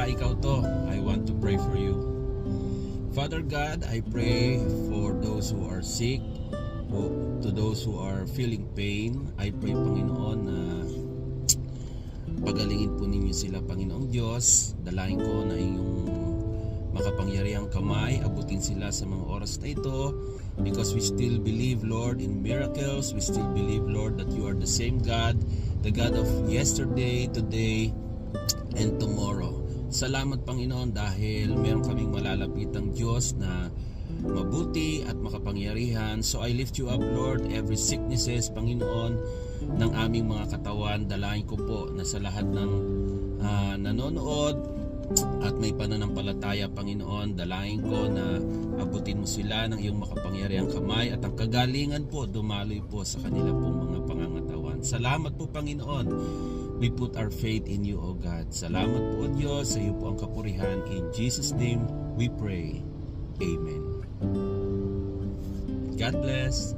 ikaw to, I want to pray for you. Father God, I pray for those who are sick, to those who are feeling pain. I pray, Panginoon, na pagalingin po ninyo sila, Panginoong Diyos. Dalangin ko na inyong makapangyarihang kamay, abutin sila sa mga oras na ito, because we still believe, Lord, in miracles. We still believe, Lord, that you are the same God, the God of yesterday, today, and tomorrow. Salamat, Panginoon, dahil meron kaming malalapitang Diyos na mabuti at makapangyarihan. So I lift you up, Lord, every sicknesses, Panginoon, ng aming mga katawan. Dalahin ko po na sa lahat ng nanonood at may pananampalataya, Panginoon, dalahin ko na abutin mo sila ng iyong makapangyarihang kamay at ang kagalingan po dumaloy po sa kanila pong mga pangangatawan. Salamat po, Panginoon. We put our faith in you, O God. Salamat po, O Diyos. Sa iyo po ang kapurihan. In Jesus' name we pray. Amen. God bless.